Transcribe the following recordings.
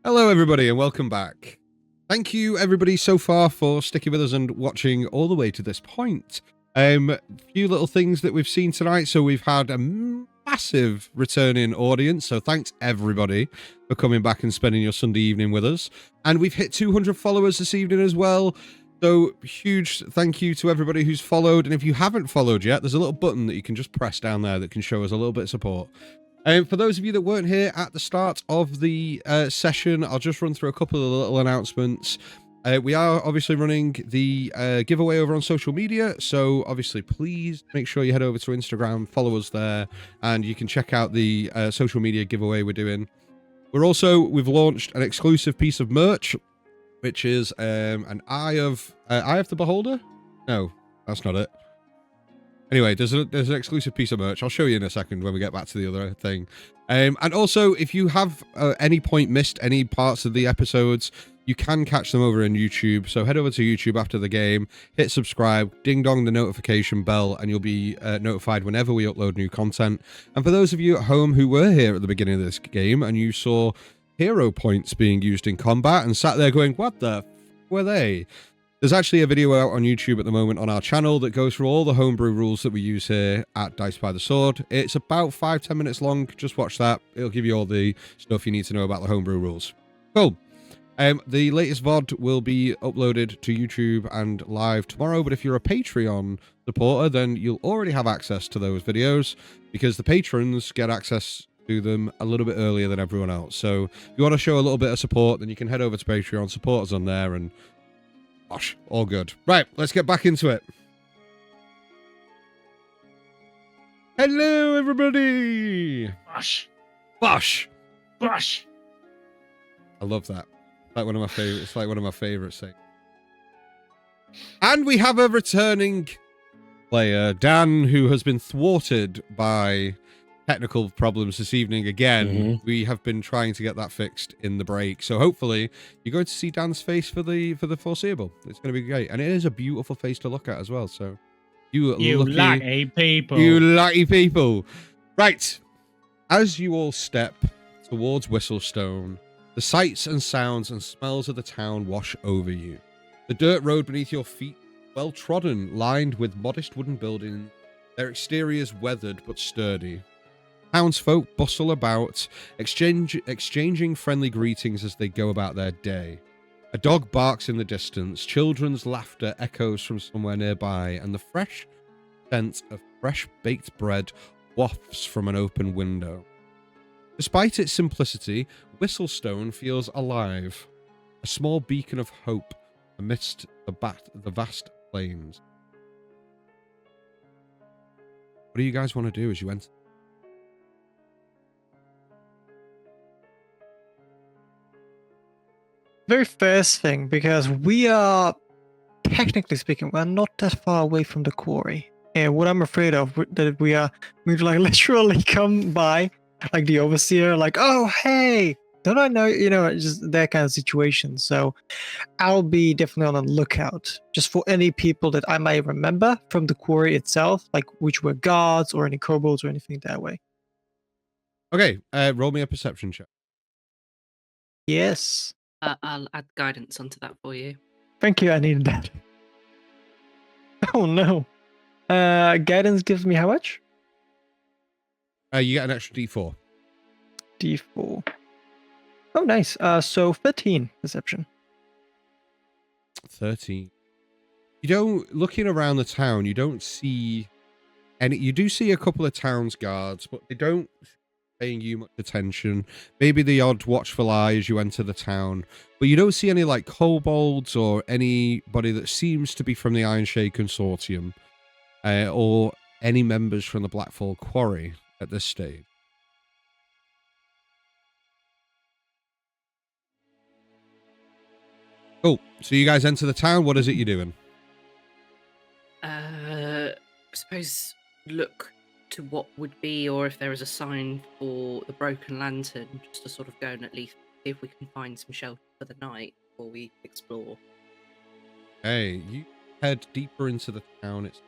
Hello, everybody, and welcome back. Thank you, everybody, so far for sticking with us and watching all the way to this point. Few little things that we've seen tonight. So we've had a massive returning audience. So thanks, everybody, for coming back and spending your Sunday evening with us. And we've hit 200 followers this evening as well. So huge thank you to everybody who's followed. And if you haven't followed yet, there's a little button that you can just press down there that can show us a little bit of support. For those of you that weren't here at the start of the session, I'll just run through a couple of little announcements. We are obviously running the giveaway over on social media, so obviously please make sure you head over to Instagram, follow us there, and you can check out the social media giveaway we're doing. We've launched an exclusive piece of merch, which is an Eye of the Beholder? No, that's not it. Anyway, there's an exclusive piece of merch. I'll show you in a second when we get back to the other thing. And also, if you have any point missed any parts of the episodes, you can catch them over on YouTube. So head over to YouTube after the game, hit subscribe, ding dong the notification bell, and you'll be notified whenever we upload new content. And for those of you at home who were here at the beginning of this game and you saw hero points being used in combat and sat there going, what the f were they? There's actually a video out on YouTube at the moment on our channel that goes through all the homebrew rules that we use here at Dice by the Sword. It's about 5-10 minutes long. Just watch that. It'll give you all the stuff you need to know about the homebrew rules. Cool. The latest VOD will be uploaded to YouTube and live tomorrow, but if you're a Patreon supporter, then you'll already have access to those videos because the patrons get access to them a little bit earlier than everyone else. So if you want to show a little bit of support, then you can head over to Patreon, support us on there, and gosh, all good. Right, let's get back into it. Hello, everybody. Bosh. Bosh. Bosh. I love that. Like one of my favorites. It's like one of my favorites things. And we have a returning player, Dan, who has been thwarted by technical problems this evening again. We have been trying to get that fixed in the break, so hopefully you're going to see Dan's face for the foreseeable. It's going to be great, and it is a beautiful face to look at as well. So you lucky people, you lucky people. Right, as you all step towards Whistlestone, the sights and sounds and smells of the town wash over you. The dirt road beneath your feet, well trodden, lined with modest wooden buildings, their exteriors weathered but sturdy. Townsfolk bustle about, exchanging friendly greetings as they go about their day. A dog barks in the distance, children's laughter echoes from somewhere nearby, and the fresh scent of fresh-baked bread wafts from an open window. Despite its simplicity, Whistlestone feels alive, a small beacon of hope amidst the vast plains. What do you guys want to do as you enter? Very first thing, because we are, technically speaking, we're not that far away from the quarry. And what I'm afraid of, that we've like literally come by, like the overseer, like, oh, hey, don't I know, just that kind of situation. So I'll be definitely on the lookout, just for any people that I might remember from the quarry itself, like which were guards or any kobolds or anything that way. Okay, roll me a perception check. Yes. I'll add guidance onto that for you. Thank you, I needed that. Oh no. Guidance gives me how much? You get an extra D4. D4. Oh, nice. So 13 perception. 13. Looking around the town, you don't see any. You do see a couple of towns guards, but they don't paying you much attention. Maybe the odd watchful eye as you enter the town, but you don't see any like kobolds or anybody that seems to be from the Ironshade Consortium, or any members from the Blackfall Quarry at this stage. Cool. So you guys enter the town. What is it you're doing? I suppose look to what would be, or if there is a sign for the Broken Lantern, just to sort of go and at least see if we can find some shelter for the night before we explore. Hey, you head deeper into the town. It's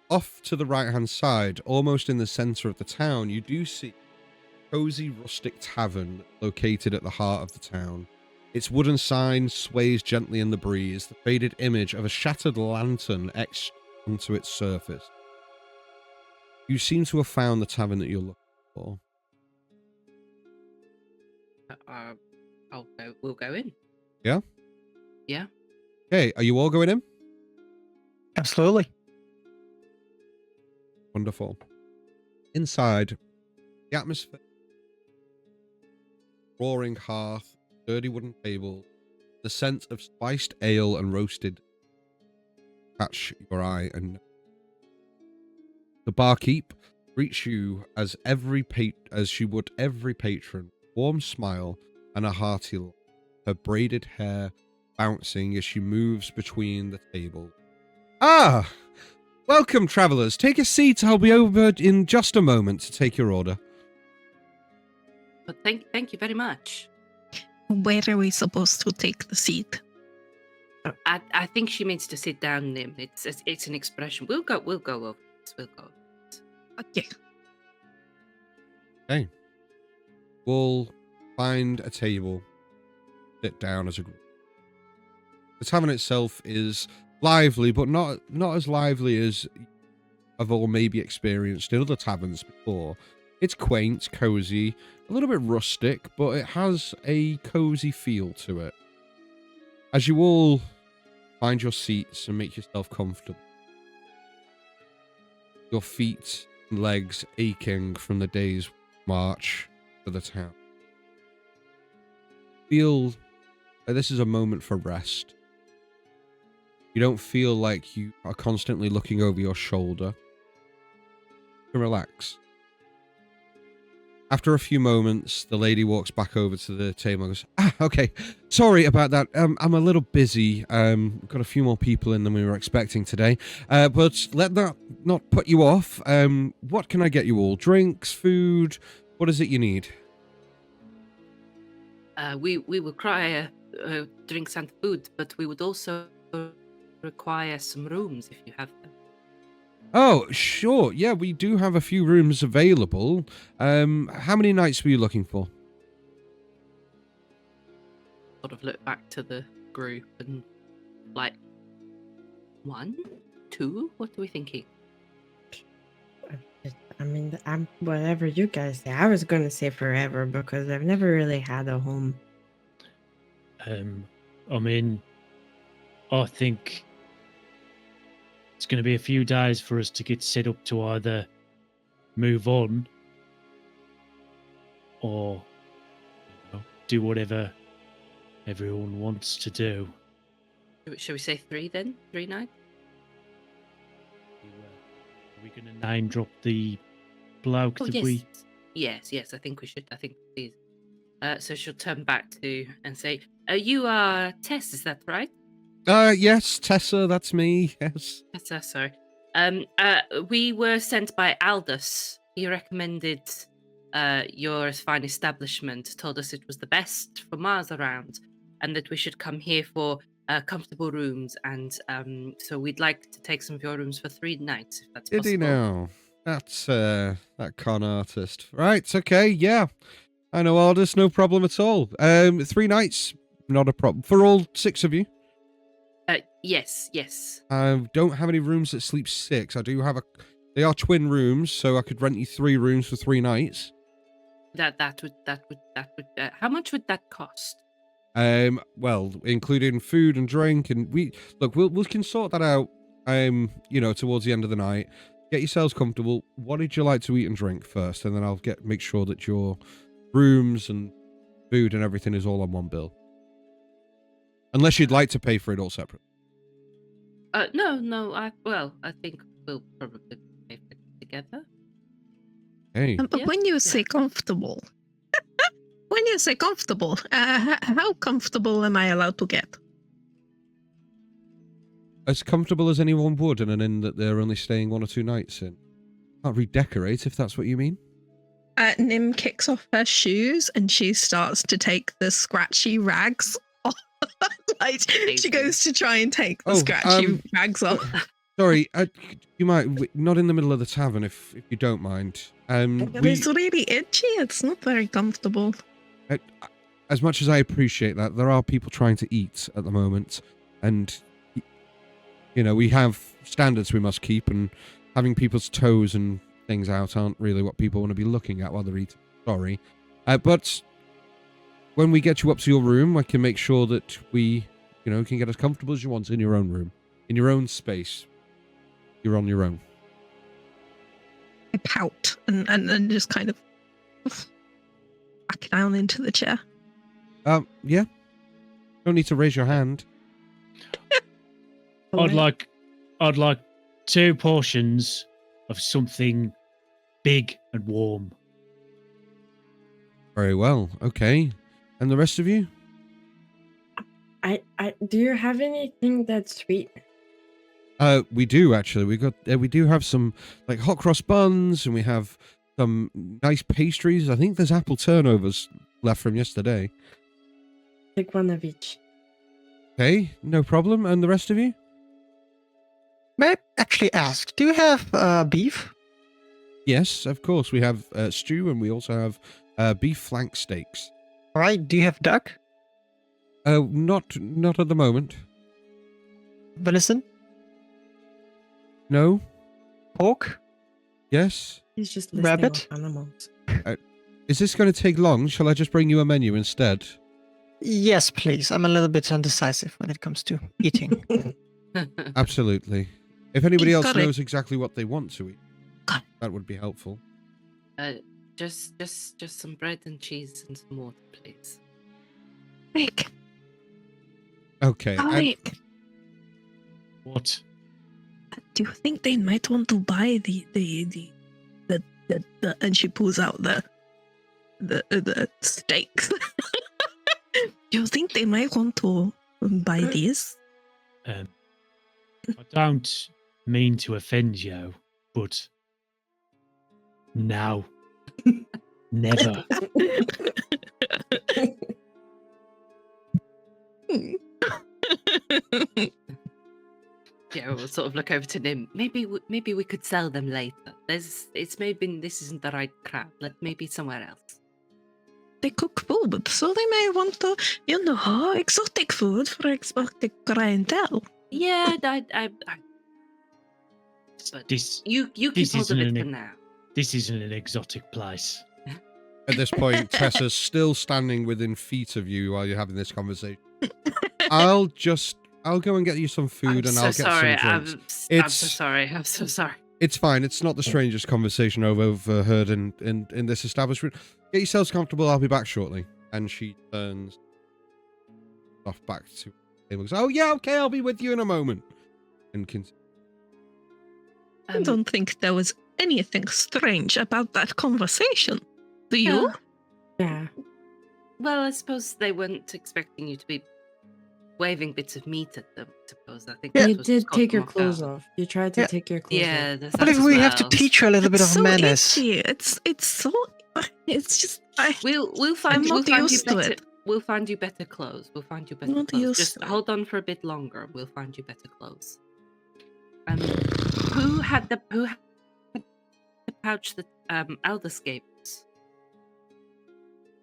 off to the right-hand side, almost in the center of the town, you do see cozy rustic tavern located at the heart of the town. Its wooden sign sways gently in the breeze, the faded image of a shattered lantern etched onto its surface. You seem to have found the tavern that you're looking for. We'll go in. Yeah? Yeah. Okay, are you all going in? Absolutely. Wonderful. Inside, the atmosphere, roaring hearth, dirty wooden table, the scent of spiced ale and roasted catch your eye, and the barkeep greets you as she would every patron, warm smile and a hearty laugh, her braided hair bouncing as she moves between the tables. Ah! Welcome, travellers. Take a seat. I'll be over in just a moment to take your order. But thank you very much. Where are we supposed to take the seat? I think she means to sit down, Nim. It's an expression. We'll go over this. We'll go over this. Okay. Okay. We'll find a table, sit down as a group. The tavern itself is lively, but not as lively as I've all maybe experienced in other taverns before. It's quaint, cozy, a little bit rustic, but it has a cozy feel to it. As you all find your seats and make yourself comfortable, your feet and legs aching from the day's march to the town, feel that this is a moment for rest. You don't feel like you are constantly looking over your shoulder. You can relax. After a few moments, the lady walks back over to the table and goes, okay, sorry about that. I'm a little busy. We've got a few more people in than we were expecting today. But let that not put you off. What can I get you all? Drinks, food? What is it you need? We require drinks and food, but we would also require some rooms if you have them. Oh, sure. Yeah, we do have a few rooms available. How many nights were you looking for? Sort of look back to the group and like 1, 2. What are we thinking? I mean, I'm whatever you guys say. I was gonna say forever because I've never really had a home. I mean, I think it's going to be a few days for us to get set up to either move on or do whatever everyone wants to do. Shall we say 3 then? 3 nights? Are we going to name drop the bloke that yes. we... Yes, I think we should. I think please. So she'll turn back to and say, you are Tess, is that right? Yes, Tessa, that's me, yes. Tessa, sorry. We were sent by Aldous. He recommended your fine establishment, told us it was the best for miles around, and that we should come here for comfortable rooms, and so we'd like to take some of your rooms for 3 nights, if that's possible. Did he now? That's that con artist. Right, okay, yeah. I know Aldous, no problem at all. 3 nights, not a problem. For all 6 of you? Yes. I don't have any rooms that sleep 6. I do have they are twin rooms, so I could rent you 3 rooms for 3 nights. That would how much would that cost? Well, including food and drink, and we can sort that out. Towards the end of the night. Get yourselves comfortable. What did you like to eat and drink first, and then I'll make sure that your rooms and food and everything is all on one bill. Unless you'd like to pay for it all separate. No. I think we'll probably pay for it together. Hey. But when you say comfortable, how comfortable am I allowed to get? As comfortable as anyone would in an inn that they're only staying 1 or 2 nights in. Can't redecorate if that's what you mean. Nim kicks off her shoes and she starts to take the scratchy rags off. Like, she goes to try and take the scratchy rags off. Sorry, you might not in the middle of the tavern if you don't mind. It's really itchy. It's not very comfortable. As much as I appreciate that, there are people trying to eat at the moment, and we have standards we must keep, and having people's toes and things out aren't really what people want to be looking at while they're eating. Sorry, but when we get you up to your room, I can make sure that we, can get as comfortable as you want in your own room, in your own space. You're on your own. I pout and just kind of back down into the chair. Yeah. Don't need to raise your hand. I'd like 2 portions of something big and warm. Very well. Okay. And the rest of you? I do you have anything that's sweet? We do actually. We do have some like hot cross buns, and we have some nice pastries. I think there's apple turnovers left from yesterday. Take one of each. Okay, no problem. And the rest of you? May I actually ask, do you have beef? Yes, of course. We have stew, and we also have beef flank steaks. All right. Do you have duck? Not at the moment. Venison? No. Pork? Yes. He's just listing Rabbit? off animals. Is this going to take long? Shall I just bring you a menu instead? Yes, please. I'm a little bit undecisive when it comes to eating. Absolutely. If anybody else Got it. knows exactly what they want to eat, Got that would be helpful. Just some bread and cheese and some water, please. Rick, Okay. and- Rick, What? do you think they might want to buy the and she pulls out the steaks? Do you think they might want to buy these? I don't mean to offend you, but no. Never. Yeah, we'll sort of look over to Nim. Maybe we could sell them later. It's maybe this isn't the right crowd. Maybe somewhere else. They cook food, so they may want to, exotic food for exotic clientele. Yeah, I but This you keep this hold of isn't it an- for now. this isn't an exotic place. At this point, Tessa's still standing within feet of you while you're having this conversation. I'll go and get you some food, I'm and so I'll get sorry. some drinks. I'm so sorry. I'm so sorry. It's fine. It's not the strangest conversation I've overheard in this establishment. Get yourselves comfortable. I'll be back shortly. And she turns off back to him. Goes, oh yeah, okay, I'll be with you in a moment. And I don't think there was anything strange about that conversation. Do you? Yeah. Well, I suppose they weren't expecting you to be waving bits of meat at them. I suppose. I think Yeah. that's You what did caught take them your off clothes guard. off. You tried to Yeah. take your clothes Yeah, off. there's I that believe as we have to well. teach her a little bit It's of so manners. itchy. It's so. It's just. We'll find I'm you not used to better. it. We'll find you better clothes. We'll find you better Not clothes. used Just to it. hold on for a bit longer, and we'll find you better clothes. Who had the pouch that Aldous gave us?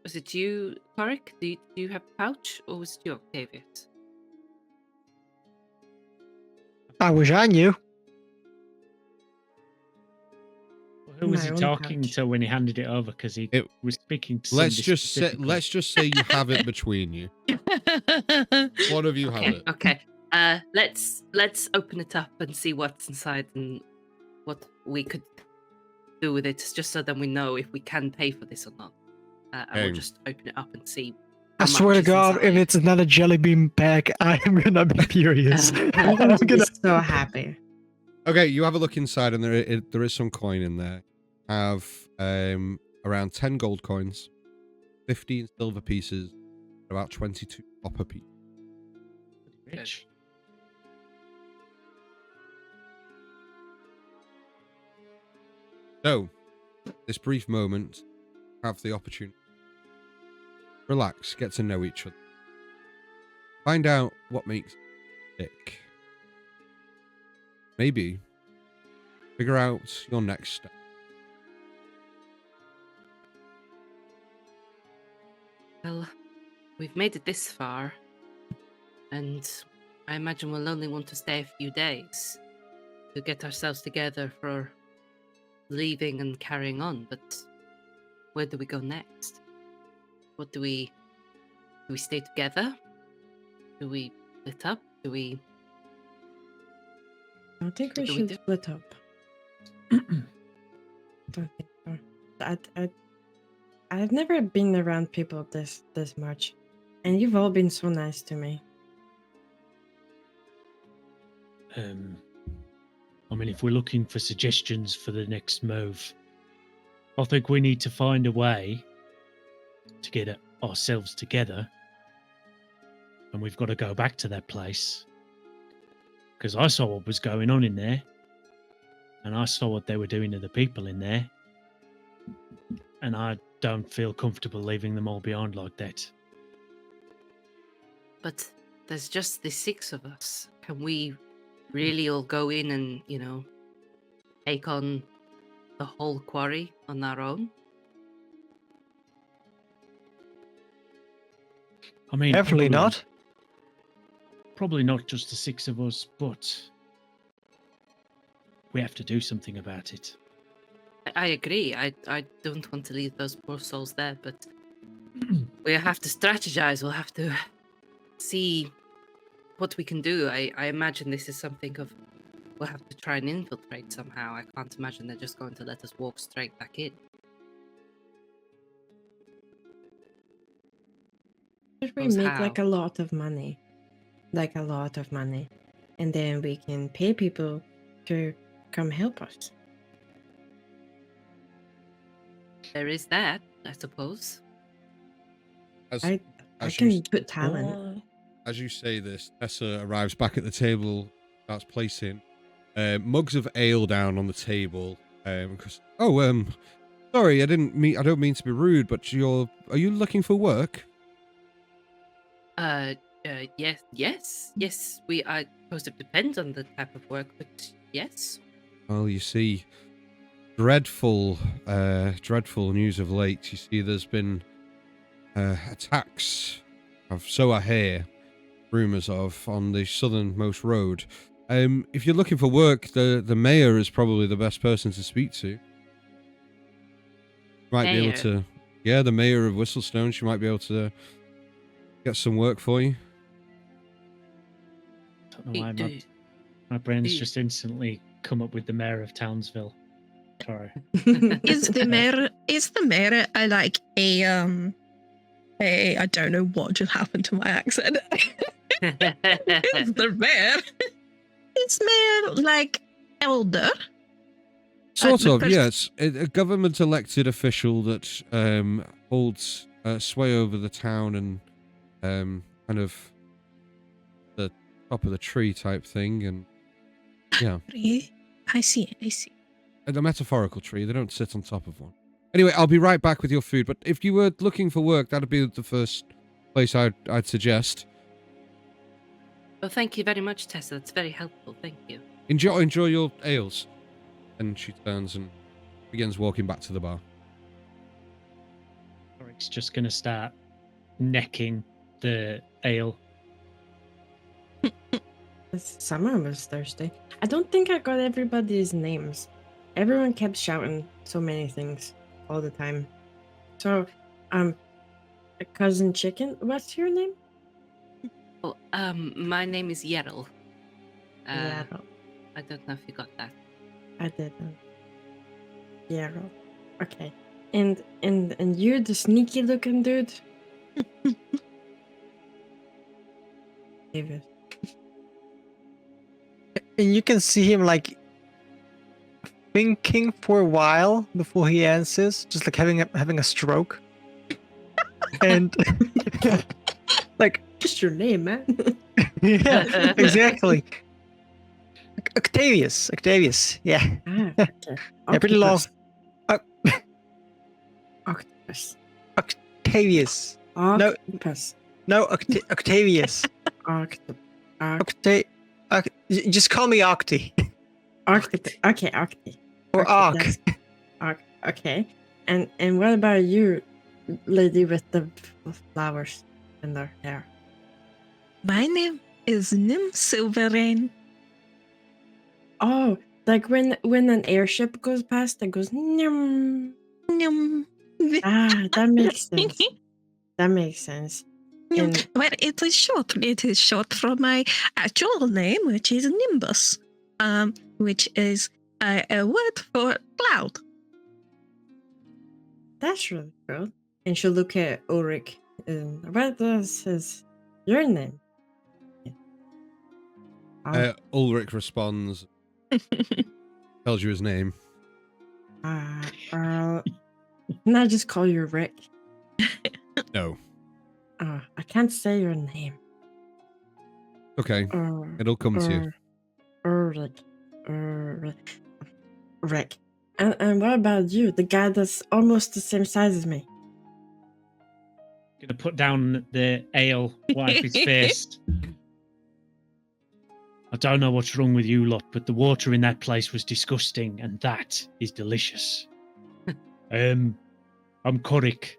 Was it you, Tarek? Do you have a pouch, or was it you, Octavius? I wish I knew. Who was My he own talking pouch. to when he handed it over? Because he It- was speaking to let's somebody just say specifically. you have it between you. One of you have it. Okay. Let's open it up and see what's inside and what we could do with it, just so then we know if we can pay for this or not. And we'll just open it up and see. I how swear to much is God, if inside. it's not a jelly bean pack, I am gonna be furious. I'm I'm going to be gonna. so happy. Okay, you have a look inside, and there is some coin in there. Have around 10 gold coins, 15 silver pieces, about 22 copper pieces. Rich. So, this brief moment, have the opportunity. Relax, get to know each other. Find out what makes you tick. maybe figure out your next step. Well, we've made it this far, and I imagine we'll only want to stay a few days to get ourselves together for leaving and carrying on. But where do we go next? What do we stay together? Do we split up? Do we? I don't think we What do we should do? split up. Don't think so. I've never been around people this much, and you've all been so nice to me. I mean, if we're looking for suggestions for the next move, I think we need to find a way to get ourselves together, and we've got to go back to that place because I saw what was going on in there, and I saw what they were doing to the people in there, and I don't feel comfortable leaving them all behind like that. But there's just the 6 of us. Can we really all go in and, take on the whole quarry on our own? I mean, Definitely not. Probably not just the 6 of us, but we have to do something about it. I agree. I don't want to leave those poor souls there, but we have to strategize. We'll have to see what we can do. I imagine this is something of we'll have to try and infiltrate somehow. I can't imagine they're just going to let us walk straight back in. Should we Knows make how. like a lot of money? Like a lot of money. And then we can pay people to come help us. There is that, I suppose. As, I as can you, put talent. as you say this, Tessa arrives back at the table, starts placing mugs of ale down on the table. Sorry, I don't mean to be rude, but are you looking for work? Yes. I suppose it depends on the type of work, but yes. Well, you see, dreadful news of late. You see, there's been attacks so I hear, rumours of, on the southernmost road. If you're looking for work, the mayor is probably the best person to speak to. Might be able Mayor? to, yeah, the mayor of Whistlestone. She might be able to get some work for you. Don't know why my brain's just instantly come up with the mayor of Townsville. Sorry. Is the mayor like a I don't know what just happened to my accent. Is the mayor? Is mayor like elder? Sort of, yes. A government-elected official that holds sway over the town and kind of the top of the tree type thing, and yeah. I see. A metaphorical tree. They don't sit on top of one. Anyway, I'll be right back with your food, but if you were looking for work, that'd be the first place I'd suggest. Well, thank you very much, Tessa. That's very helpful. Thank you. Enjoy your ales. And she turns and begins walking back to the bar. Eric's just going to start necking the ale. Summer was thirsty. I don't think I got everybody's names. Everyone kept shouting so many things all the time. So, Cousin Chicken, what's your name? Oh, my name is Yerl. Yeah, I don't know if you got that. I didn't. Yeah. Okay. And you're the sneaky looking dude? David. And you can see him like thinking for a while before he answers, just like having a stroke. And like, Just your name, man. yeah, exactly. Octavius, yeah. Okay. Yeah, pretty long. Octopus. Octavius. Octopus. No, Octavius. Octopus. Just call me Octi. Octopus. Okay, octopus. Or Okay, arc. that's- Arc. Okay. And what about you, lady with the flowers in their hair? My name is Nim Silverrain. Oh, like when an airship goes past, it goes nyum. Nyum. Ah, that makes sense. That makes sense. And Well, it is short. It is short from my actual name, which is Nimbus, which is a word for cloud. that's really cool. And she'll look at Ulrich. What is your name? Ulrich responds, tells you his name. Can I just call you Rick? No. I can't say your name. Okay. It'll come to you. Rick. And what about you? The guy that's almost the same size as me. Gonna put down the ale, wipe his face. I don't know what's wrong with you lot, but the water in that place was disgusting, and that is delicious. I'm Korik.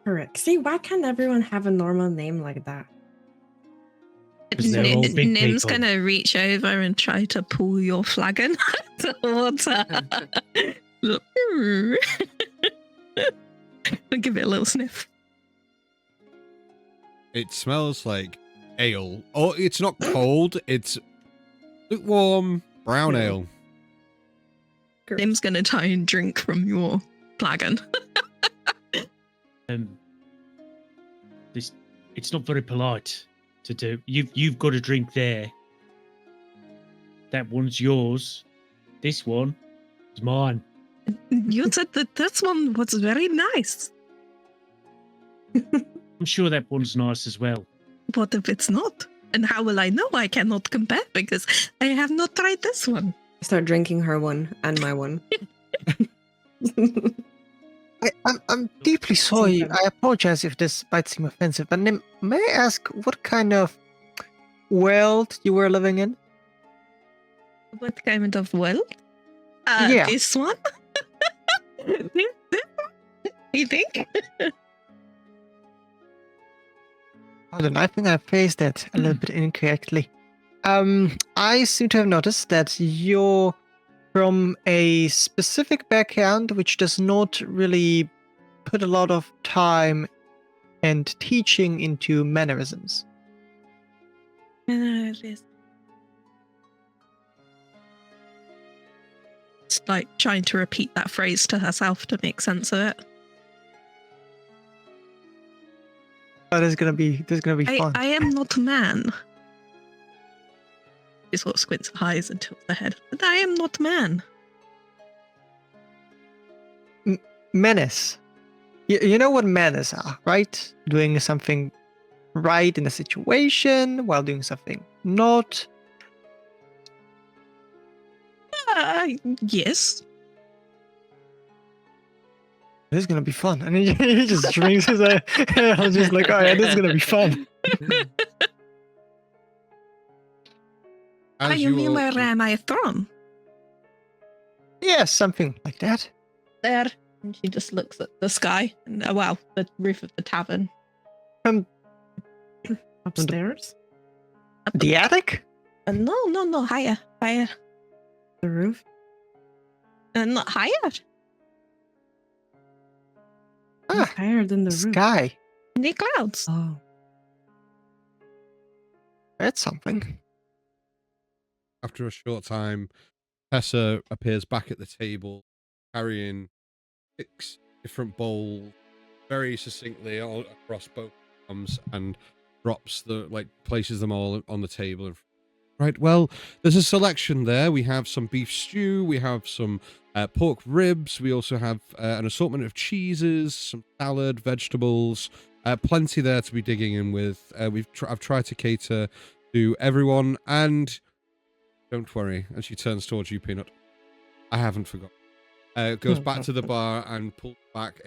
Correct. See, why can't everyone have a normal name like that? 'Cause they're all big Nim's people. gonna reach over and try to pull your flagon towards her. I'll give it a little sniff. It smells like ale. Oh, it's not cold. It's lukewarm brown ale. Nim's gonna try and drink from your flagon. It's not very polite to do. You've got a drink there. That one's yours. This one is mine. You said that this one was very nice. I'm sure that one's nice as well. What if it's not? And how will I know? I cannot compare because I have not tried this one. I start drinking her one and my one. I'm deeply sorry. I apologize if this might seem offensive, but Nim, may I ask what kind of world you were living in? What kind of world? Yeah. This one? You think? Pardon, I think I phrased that a little bit incorrectly. I seem to have noticed that you're from a specific background which does not really put a lot of time and teaching into mannerisms. It's like trying to repeat that phrase to herself to make sense of it. Oh, this is gonna be fun. I am not a man. She sort of squints her eyes and tilts her head. But I am not man. Menace. You know what menace are, right? Doing something right in a situation while doing something not. Yes. This is gonna be fun. And he just drinks his I was just like, oh yeah, this is gonna be fun. As You mean all- where am I from? Yeah, something like that. There. And she just looks at the sky and the roof of the tavern. Upstairs? The attic? No, higher. The roof? Not higher. Who's higher than the roof? Sky. In the clouds. Oh. That's something. After a short time, Tessa appears back at the table, carrying 6 different bowls, very succinctly all across both arms, and places them all on the table. Right, well, there's a selection there. We have some beef stew, we have some pork ribs, we also have an assortment of cheeses, some salad, vegetables, plenty there to be digging in with. I've tried to cater to everyone, and don't worry. And she turns towards you, Peanut. I haven't forgotten. Goes back to the bar and pulls back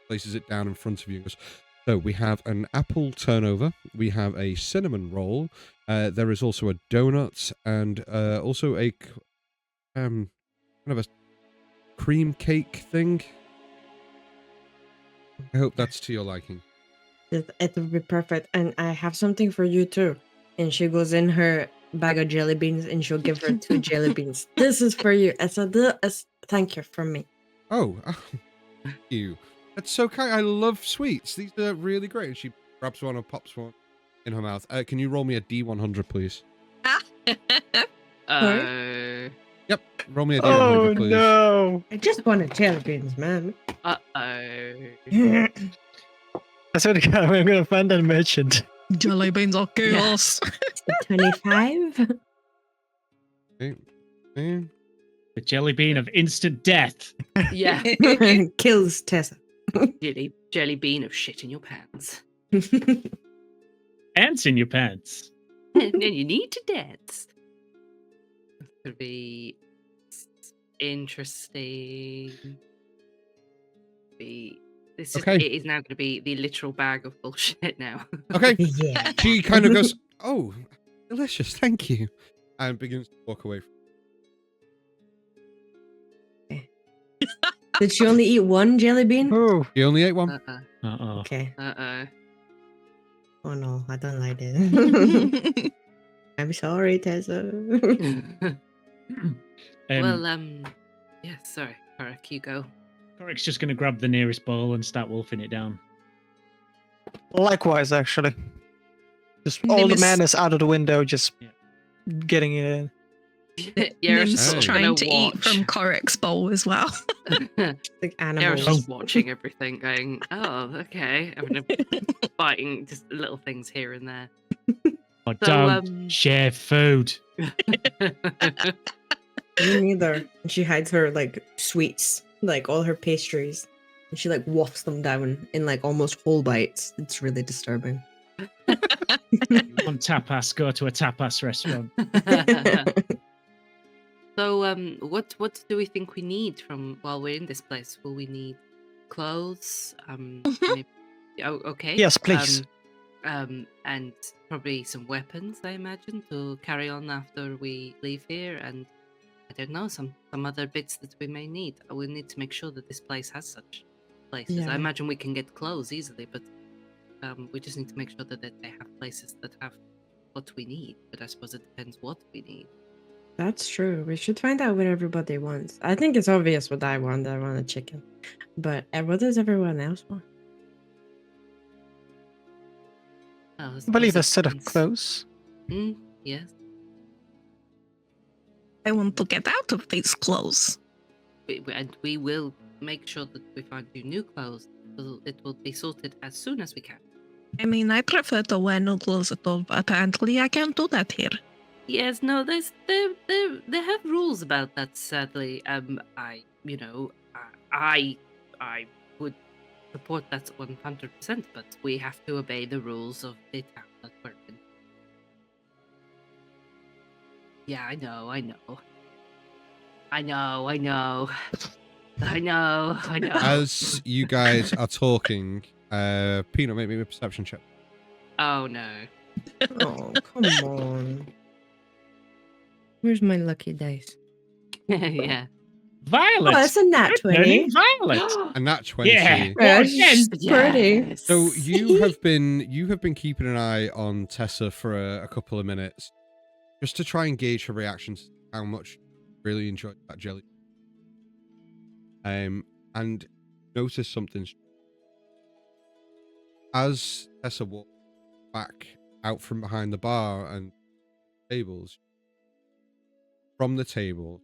places it down in front of you. Goes, So we have an apple turnover. We have a cinnamon roll. There is also a donut and also a kind of a cream cake thing. I hope that's to your liking. It would be perfect. And I have something for you too. And she goes in her bag of jelly beans and she'll give her 2 jelly beans. This is for you. Thank you from me. Oh, thank you. That's so kind. I love sweets. These are really great. And she grabs one and pops one in her mouth. Can you roll me a D100, please? Yep, roll me a D100, Oh please. no! I just wanted jelly beans, man. Uh-oh. I swear to God, I'm gonna find that merchant. Jelly beans are chaos. 25. Okay. Okay. The jelly bean of instant death. Yeah. Kills Tessa. Jelly bean of shit in your pants. Ants in your pants. And then you need to dance. This could be interesting. Okay. It is now going to be the literal bag of bullshit now. Okay. Yeah. She kind of goes, oh, delicious, thank you. And begins to walk away. Did she only eat 1 jelly bean? Oh, She only ate one. Uh-oh. Okay. Uh-oh. Oh no, I don't like it. I'm sorry, Tessa. Yeah, sorry. Alright, you go. Coric's just going to grab the nearest bowl and start wolfing it down. likewise, actually. Just all the Nimbus- madness out of the window, just getting it in. Nim's Hey. trying to eat from Coric's bowl as well. Like Yara's animals. just watching everything, going, "Oh, okay." I'm gonna biting just little things here and there. Oh, So, don't share food. Me neither. And she hides her like sweets, like all her pastries. And she like wafts them down in like almost whole bites. It's really disturbing. On tapas, go to a tapas restaurant. So, what do we think we need from while we're in this place? Will we need clothes? Maybe, okay. Yes, please. And probably some weapons, I imagine, to carry on after we leave here, and I don't know, some other bits that we may need. We need to make sure that this place has such places. Yeah. I imagine we can get clothes easily, but we just need to make sure that they have places that have what we need. But I suppose it depends what we need. That's true. We should find out what everybody wants. I think it's obvious what I want. I want a chicken. But what does everyone else want? Oh, I believe a suppose it set of depends. clothes. Yes. I want to get out of these clothes. And we will make sure that we find you new clothes. It will be sorted as soon as we can. I mean, I prefer to wear noodles at all, but apparently I can't do that here. Yes, no, they have rules about that. Sadly, I would support that 100%, but we have to obey the rules of the town that we're in. Yeah, I know. As you guys are talking, Peanut, make me a perception check. Oh no. Oh, come on. Where's my lucky dice? Yeah. Violet. Oh, that's a nat 20. Learning Violet. And that 20. Yeah. That's Yes. pretty. So you have been keeping an eye on Tessa for a couple of minutes, just to try and gauge her reactions, how much you really enjoyed that jelly. And notice something. As Tessa walked back out from behind the bar and tables, from the table,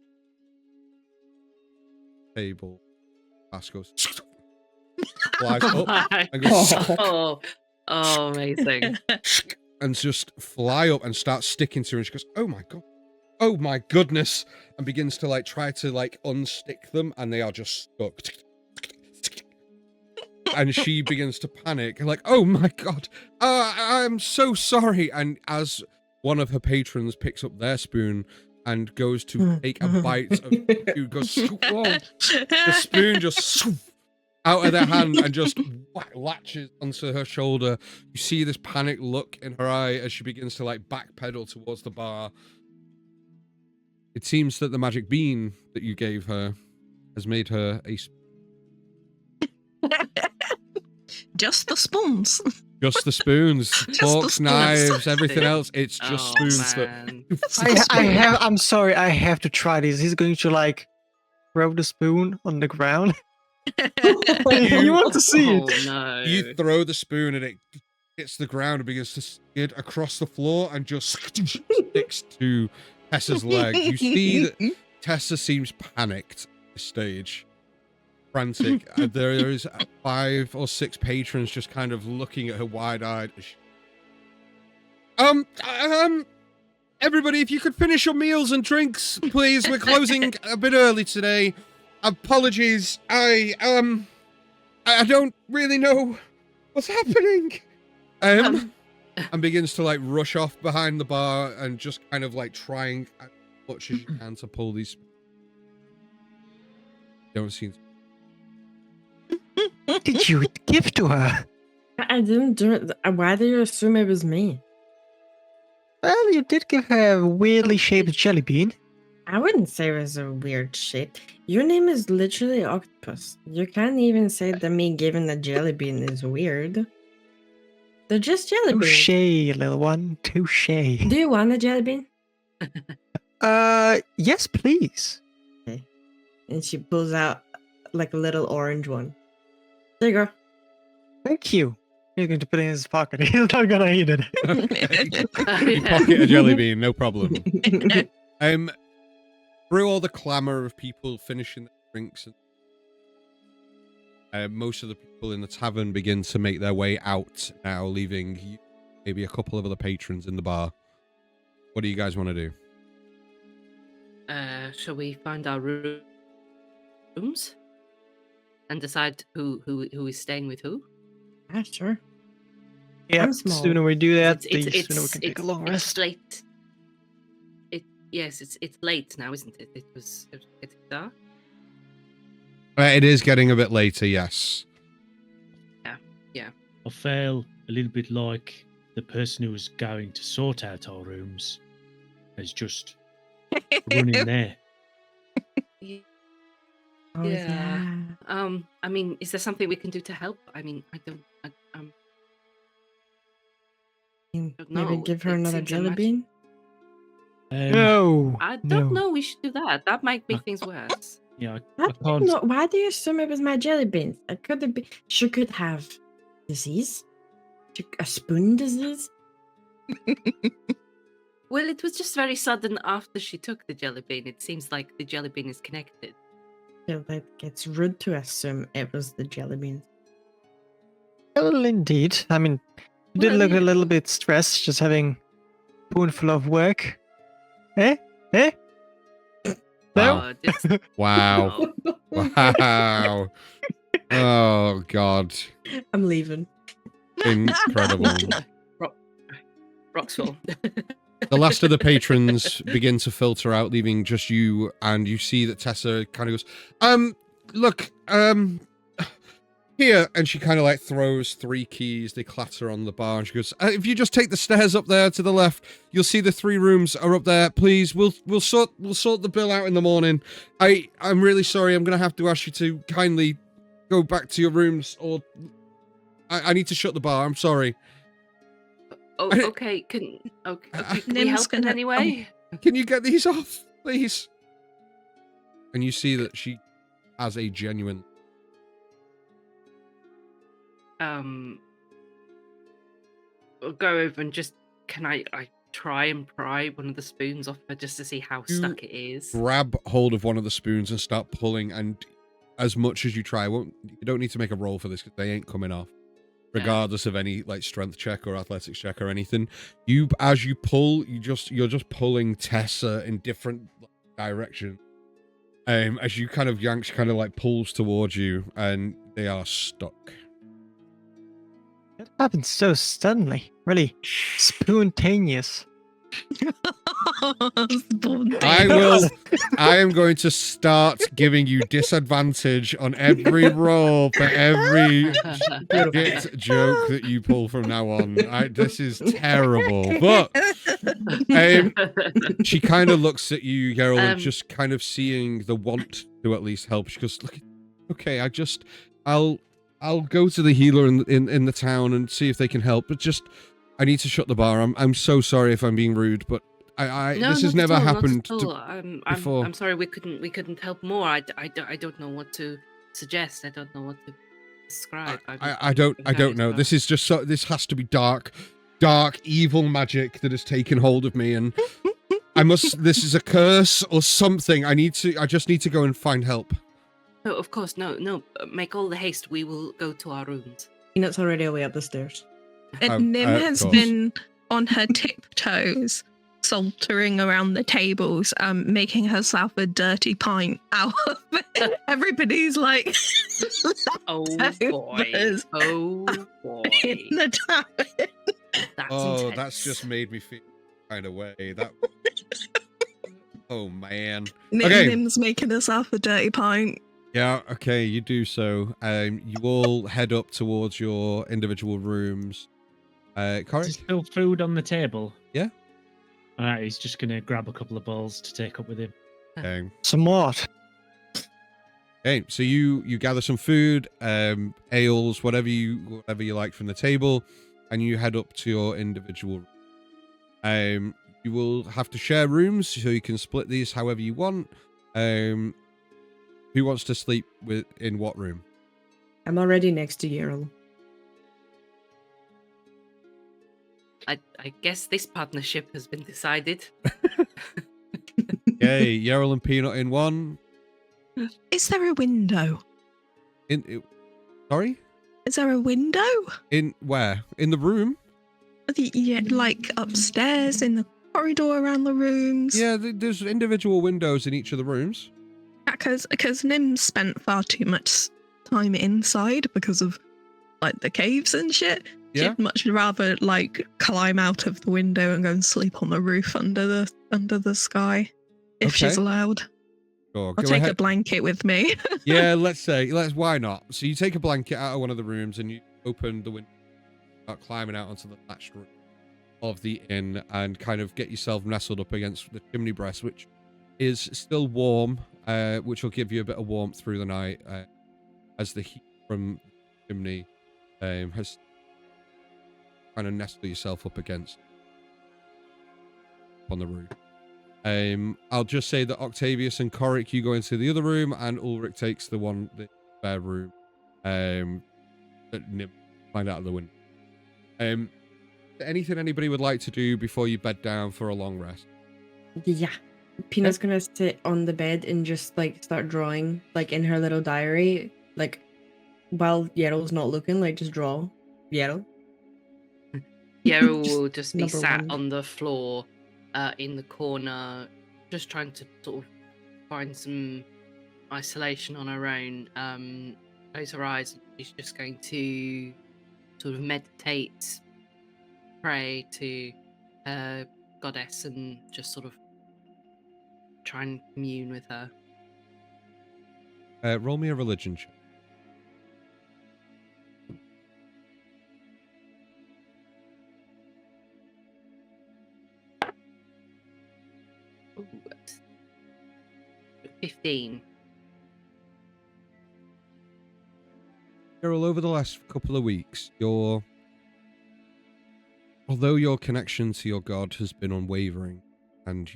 glass goes, flies up and goes, Oh, amazing. and just fly up and start sticking to her. And she goes, oh my goodness, and begins to like try to like unstick them, and they are just stuck. And she begins to panic, like, oh my god, I'm so sorry. And as one of her patrons picks up their spoon and goes to take a bite of food, goes, whoa, the spoon just out of their hand and just latches onto her shoulder. You see this panicked look in her eye as she begins to like backpedal towards the bar. It seems that the magic bean that you gave her has made her a Just the spoons. just the spoons, the forks, spoons. knives, everything else. It's just spoons. Man. I'm sorry, I have to try this. He's going to like throw the spoon on the ground. You want to see it? Oh no. You throw the spoon and it hits the ground and begins to skid across the floor and just sticks to Tessa's leg. You see that Tessa seems panicked at this stage. Frantic. There is 5 or 6 patrons just kind of looking at her wide-eyed. Everybody, if you could finish your meals and drinks, please. We're closing a bit early today. Apologies. I don't really know what's happening. And begins to like rush off behind the bar and just kind of like trying as much as you can to pull these. Don't seem. What did you give to her? I didn't do it. Why do you assume it was me? Well, you did give her a weirdly shaped jelly bean. I wouldn't say it was a weird shit. Your name is literally Octopus. You can't even say that me giving the jelly bean is weird. They're just jelly beans. Touche, little one. Touche. Do you want a jelly bean? Yes, please. Okay. And she pulls out like a little orange one. There you go. Thank you. He's going to put it in his pocket. He's not gonna eat it. You pocket a jelly bean, no problem. Through all the clamour of people finishing their drinks, most of the people in the tavern begin to make their way out now, leaving maybe a couple of other patrons in the bar. What do you guys want to do? Shall we find our rooms and decide who is staying with who? Yeah, sure. Yeah, I'm the small. sooner we do that, It's- the sooner we can take a long it's rest. late. Yes, it's late now, isn't it? It's dark. It is getting a bit later, yes. I feel a little bit like the person who was going to sort out our rooms is just running there. Oh, Yeah. I mean, is there something we can do to help? I mean, I don't. Maybe No, give her it another seems jelly unmatched. bean? No. I don't no. know. We should do that. That might make things worse. Yeah, I I don't can't. know. Why do you assume it was my jelly beans? It could have been. She could have disease. A spoon disease. Well, it was just very sudden after she took the jelly bean. It seems like the jelly bean is connected. Yeah, that gets rude to assume it was the jelly beans. Well, indeed. I mean, you did Well, look yeah. a little bit stressed, just having a spoonful of work. Eh? Eh? No? Just, Wow. no. Wow. Oh, God. I'm leaving. Incredible. Roxwell. The last of the patrons begin to filter out, leaving just you, and you see that Tessa kind of goes, look, here, and she kind of like throws 3 keys, they clatter on the bar, and she goes, if you just take the stairs up there to the left, you'll see the 3 rooms are up there, please, we'll sort the bill out in the morning. I'm really sorry, I'm gonna have to ask you to kindly go back to your rooms, or I need to shut the bar, I'm sorry. Oh, okay. Can we Nim's help in gonna- any way? Can you get these off, please? And you see that she has a genuine... I'll go over and just can I try and pry one of the spoons off her just to see how You stuck it is. grab hold of one of the spoons and start pulling, and as much as you try, you don't need to make a roll for this because they ain't coming off, regardless of any like strength check or athletics check or anything. As you pull, you're just pulling Tessa in different directions. As you kind of yank, she kind of like pulls towards you, and they are stuck. It happened so suddenly. Really spontaneous. I am going to start giving you disadvantage on every roll for every shit joke that you pull from now on. This is terrible. But she kind of looks at you, Geralt, and just kind of seeing the want to at least help. She goes, "Look, okay, I'll go to the healer in the town and see if they can help. But just, I need to shut the bar. I'm so sorry if I'm being rude, but this has never happened before. I'm sorry we couldn't help more. I don't know what to suggest. I don't know what to describe. I don't know. This is just this has to be dark, evil magic that has taken hold of me, and this is a curse or something. I just need to go and find help. No, of course, no. Make all the haste. We will go to our rooms. Peanut's already away up the stairs. And Nim has been on her tiptoes, sauntering around the tables, making herself a dirty pint out of it. Everybody's like, oh boy, oh boy, in the tavern. That's intense. That's that's just made me feel kind of way. That. Oh man. Nim's making herself a dirty pint. Yeah, okay, you do so. You all head up towards your individual rooms. Is Corey? there still food on the table? Yeah. Alright, he's just going to grab a couple of balls to take up with him. Okay. Some what? Okay, so you gather some food, ales, whatever you like from the table, and you head up to your individual room. You will have to share rooms, so you can split these however you want. Who wants to sleep in what room? I'm already next to Yerl. I guess this partnership has been decided. Yay, Yerl and Peanut in one. Is there a window? Sorry? Is there a window? In where? In the room? Yeah, like upstairs, in the corridor around the rooms. Yeah, there's individual windows in each of the rooms. Because Nim spent far too much time inside because of like the caves and shit. Yeah. She'd much rather like climb out of the window and go and sleep on the roof under the sky, if she's allowed. Sure, I'll take a blanket with me. Yeah, why not? So you take a blanket out of one of the rooms and you open the window, start climbing out onto the thatched roof of the inn and kind of get yourself nestled up against the chimney breast, which is still warm, which will give you a bit of warmth through the night as the heat from the chimney has kind of nestled yourself up against on the roof. I'll just say that Octavius and Coric, you go into the other room, and Ulrich takes the spare room that Nim find out of the window. Anything anybody would like to do before you bed down for a long rest? Yeah. Peanut's gonna sit on the bed and just like start drawing, like in her little diary, like while Yeryl's not looking, like just draw Yeryl. Yeryl will just be Number sat one. on the floor in the corner, just trying to sort of find some isolation on her own. Close her eyes. She's just going to sort of meditate, pray to her goddess, and just sort of try and commune with her. Roll me a religion check. Ooh, 15. Geralt, over the last couple of weeks, although your connection to your god has been unwavering, and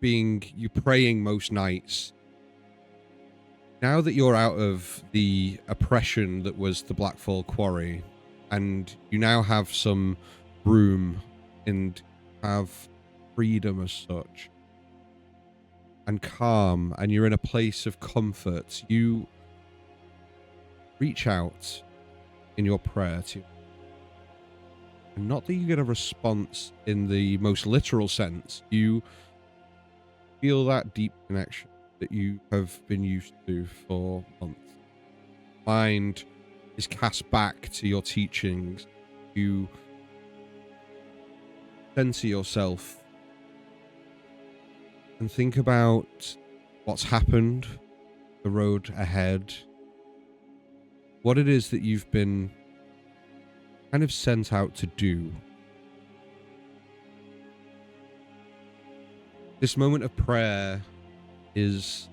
you're praying most nights, now that you're out of the oppression that was the Blackfall Quarry, and you now have some room and have freedom as such, and calm, and you're in a place of comfort, you reach out in your prayer to, and not that you get a response in the most literal sense, you feel that deep connection that you have been used to for months. Mind is cast back to your teachings. You center yourself and think about what's happened, the road ahead, what it is that you've been kind of sent out to do. This moment of prayer is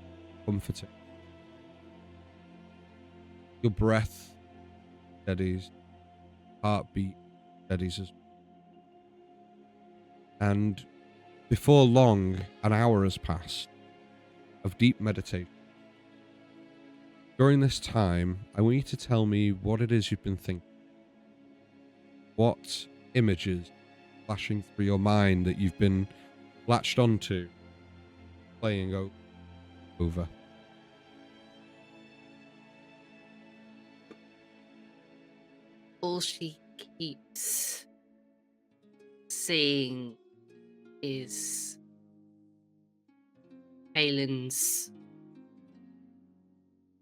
comforting. Your breath steadies, heartbeat steadies as well. And before long, an hour has passed of deep meditation. During this time, I want you to tell me what it is you've been thinking. What images flashing through your mind that you've been latched onto, playing over. All she keeps seeing is Aylin's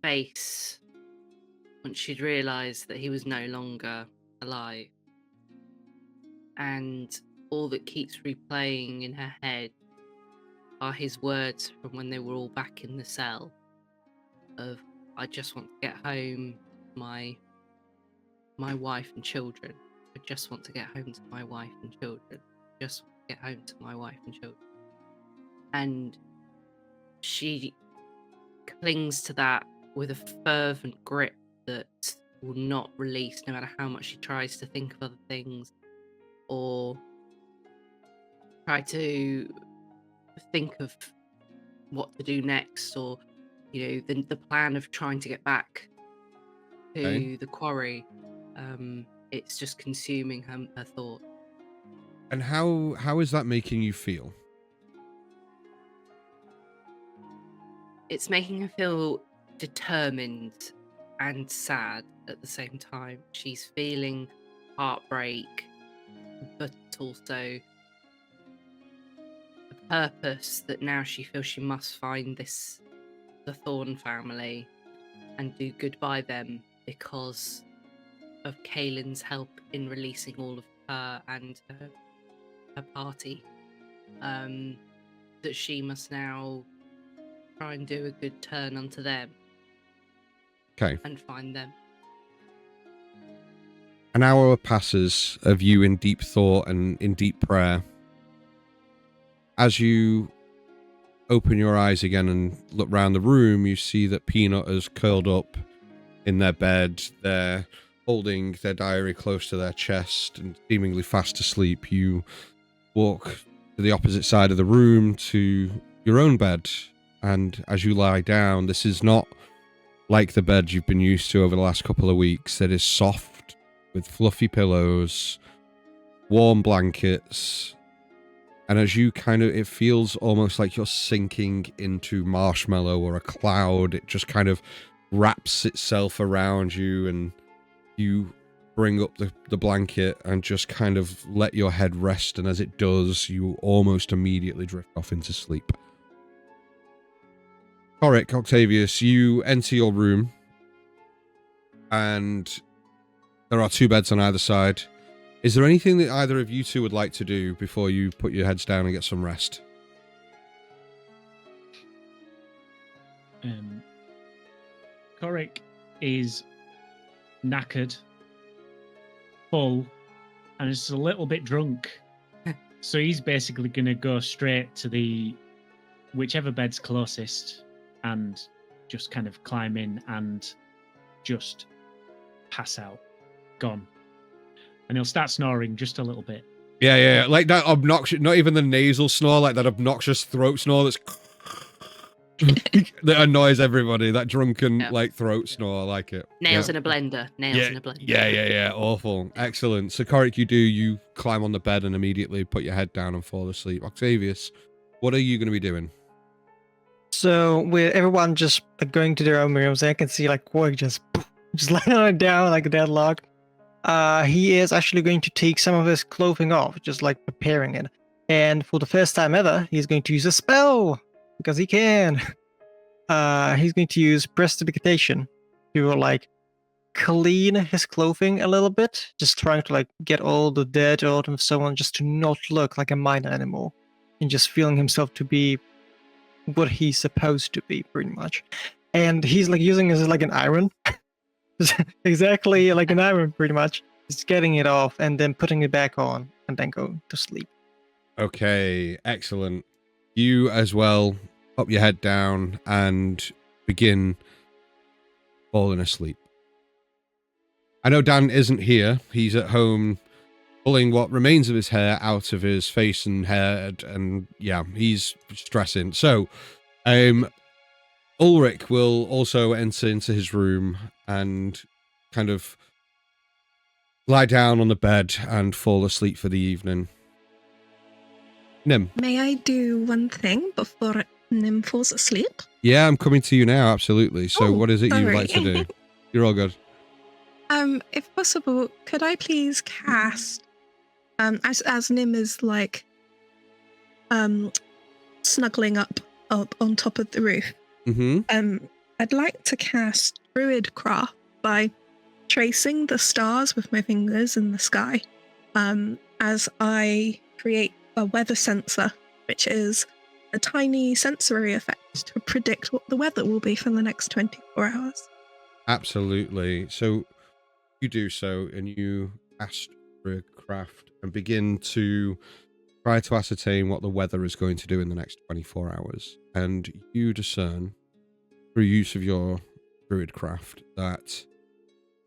face once she'd realised that he was no longer alive. And all that keeps replaying in her head are his words from when they were all back in the cell of, I just want to get home to my wife and children. I just want to get home to my wife and children. Just want to get home to my wife and children. And she clings to that with a fervent grip that will not release, no matter how much she tries to think of other things or try to think of what to do next, or the plan of trying to get back to the quarry. It's just consuming her thought. And how is that making you feel? It's making her feel determined and sad at the same time. She's feeling heartbreak, but also the purpose that now she feels she must find the Thorn family and do good by them because of Kaylin's help in releasing all of her and her party. That she must now try and do a good turn unto them. Okay. And find them. An hour passes of you in deep thought and in deep prayer. As you open your eyes again and look around the room, you see that Peanut is curled up in their bed. They're holding their diary close to their chest and seemingly fast asleep. You walk to the opposite side of the room to your own bed, and as you lie down, this is not like the bed you've been used to over the last couple of weeks. It is soft, with fluffy pillows, warm blankets, and as you it feels almost like you're sinking into marshmallow or a cloud. It just kind of wraps itself around you, and you bring up the blanket and just kind of let your head rest, and as it does, you almost immediately drift off into sleep. Coric, Octavius, you enter your room, and there are two beds on either side. Is there anything that either of you two would like to do before you put your heads down and get some rest? Coric is knackered, full, and is a little bit drunk. So he's basically going to go straight to whichever bed's closest and just kind of climb in and just pass out. Gone. And he'll start snoring just a little bit. Yeah. Like that obnoxious, not even the nasal snore, like that obnoxious throat snore that's that annoys everybody. That drunken, throat snore. I like it. Nails in a blender. Nails in a blender. Yeah. Awful. Excellent. So, Coric, you climb on the bed and immediately put your head down and fall asleep. Octavius, what are you going to be doing? So, with everyone just going to their own rooms, I can see Quark just laying down like a deadlock. He is actually going to take some of his clothing off, just preparing it. And for the first time ever, he's going to use a spell because he can. He's going to use prestidigitation to clean his clothing a little bit, just trying to like get all the dirt out of someone, just to not look like a miner anymore, and just feeling himself to be what he's supposed to be, pretty much. And he's like using it as like an iron, exactly like an iron, pretty much. Just getting it off and then putting it back on, and then going to sleep. Okay, excellent. You as well pop your head down and begin falling asleep. I know Dan isn't here. He's at home pulling what remains of his hair out of his face and head, and yeah, he's stressing. So, Ulrich will also enter into his room and kind of lie down on the bed and fall asleep for the evening. Nim. May I do one thing before Nim falls asleep? Yeah, I'm coming to you now, absolutely. So what is it you'd sorry. like to do? You're all good. If possible, could I please cast, as Nim is like, snuggling up on top of the roof, I'd like to cast Druidcraft by tracing the stars with my fingers in the sky, as I create a weather sensor, which is a tiny sensory effect to predict what the weather will be for the next 24 hours. Absolutely. So you do so, and you cast Druidcraft and begin to try to ascertain what the weather is going to do in the next 24 hours. And you discern, through use of your Druidcraft, that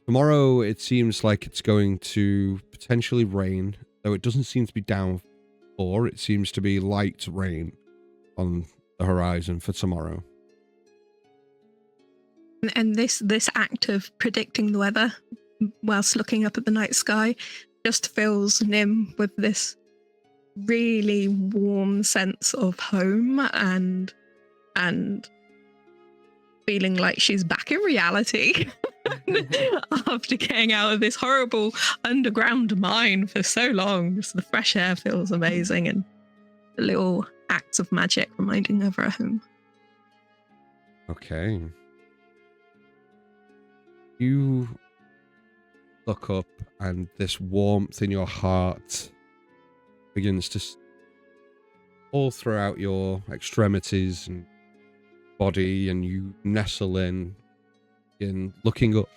tomorrow it seems like it's going to potentially rain, though it doesn't seem to be downpour. It seems to be light rain on the horizon for tomorrow. And this act of predicting the weather whilst looking up at the night sky just fills Nim with this really warm sense of home and feeling like she's back in reality after getting out of this horrible underground mine for so long. Just the fresh air feels amazing, and the little acts of magic reminding her of her home. Okay. You look up, and this warmth in your heart begins to all throughout your extremities and body, and you nestle in looking up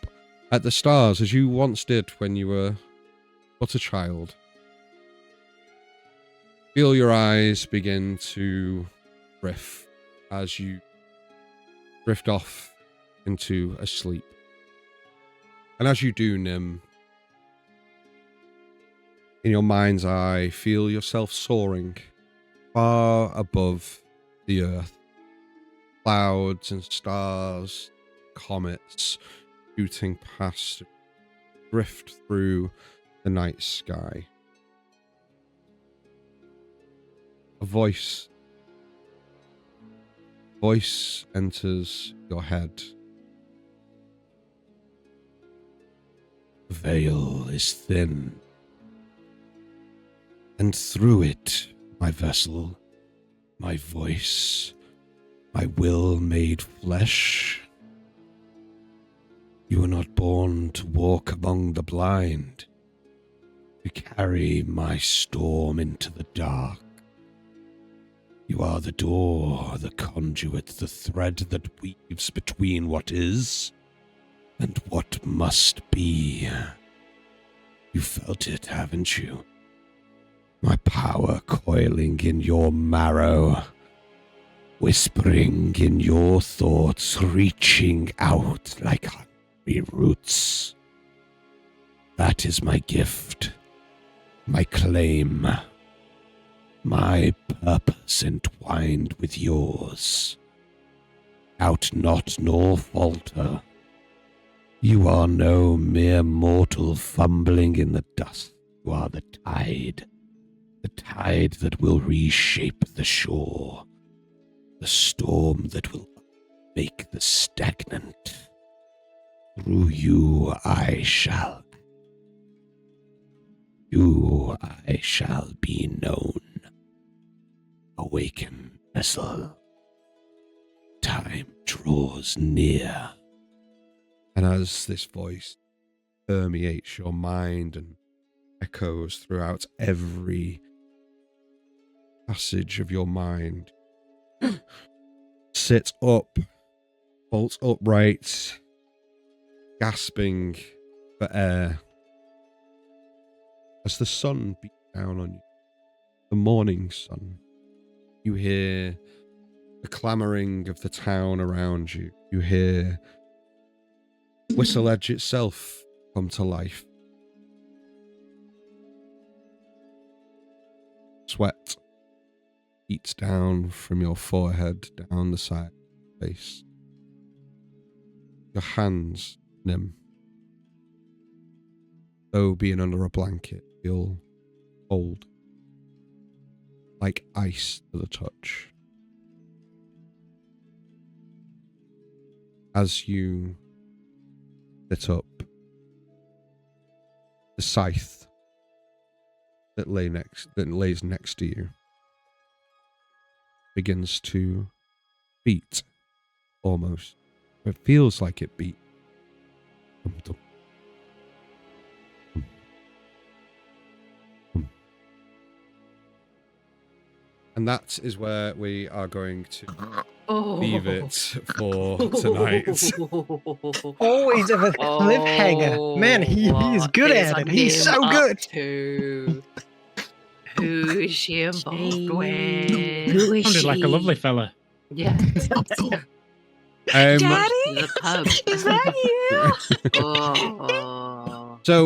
at the stars as you once did when you were but a child. Feel your eyes begin to drift as you drift off into a sleep. And as you do, Nim, in your mind's eye, feel yourself soaring far above the earth. Clouds and stars, comets shooting past, drift through the night sky. A voice enters your head. The veil is thin, and through it, my vessel, my voice, my will made flesh. You were not born to walk among the blind, to carry my storm into the dark. You are the door, the conduit, the thread that weaves between what is and what must be. You felt it, haven't you? My power coiling in your marrow, whispering in your thoughts, reaching out like hungry roots. That is my gift, my claim, my purpose entwined with yours. Doubt not nor falter. You are no mere mortal fumbling in the dust. You are the tide that will reshape the shore, the storm that will make the stagnant. Through you I shall be known. Awaken, vessel. Time draws near. And as this voice permeates your mind and echoes throughout every passage of your mind. Sit up, bolt upright, gasping for air as the sun beats down on you. The morning sun. You hear the clamoring of the town around you. You hear Whistle Edge itself come to life. Sweat beats down from your forehead, down the side of your face. Your hands numb. Though being under a blanket, feel cold. Like ice to the touch. As you sit up, the scythe that lays next to you begins to beat, almost. It feels like it beat. Dum, dum. And that is where we are going to leave it for tonight. Always a cliffhanger. Man, he's good at it. He's so good. Who is she involved with? Who is Sounded like a lovely fella. Yeah. Daddy? The pub. Is that you? So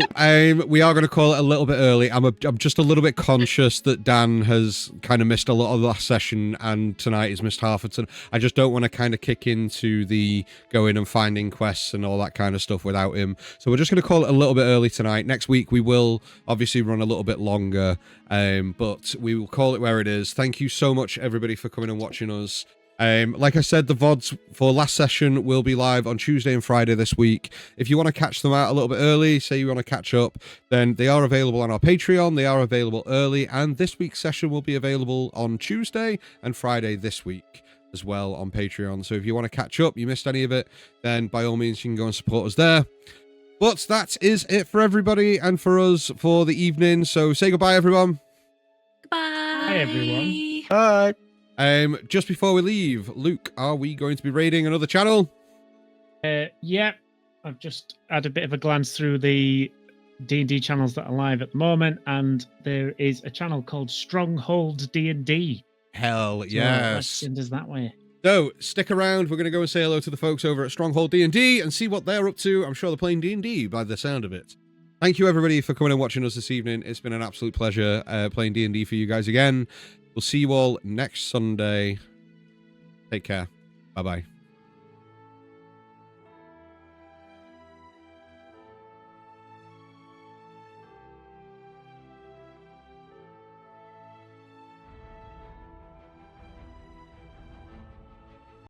we are going to call it a little bit early. I'm just a little bit conscious that Dan has kind of missed a lot of the last session, and tonight he's missed half of it. I just don't want to kind of kick into the going and finding quests and all that kind of stuff without him. So we're just going to call it a little bit early tonight. Next week we will obviously run a little bit longer, but we will call it where it is. Thank you so much, everybody, for coming and watching us. Like I said, the VODs for last session will be live on Tuesday and Friday this week. If you want to catch them out a little bit early, say you want to catch up, then they are available on our Patreon. They are available early, and this week's session will be available on Tuesday and Friday this week as well on Patreon. So if you want to catch up, you missed any of it, then by all means you can go and support us there. But that is it for everybody and for us for the evening. So say goodbye, everyone. Goodbye. Hi, everyone. Bye. Just before we leave, Luke, are we going to be raiding another channel? Yeah, I've just had a bit of a glance through the D&D channels that are live at the moment, and there is a channel called Stronghold D&D. Hell So yes. let's send us that way. So stick around. We're going to go and say hello to the folks over at Stronghold D&D and see what they're up to. I'm sure they're playing D&D by the sound of it. Thank you, everybody, for coming and watching us this evening. It's been an absolute pleasure playing D&D for you guys again. We'll see you all next Sunday. Take care. Bye-bye.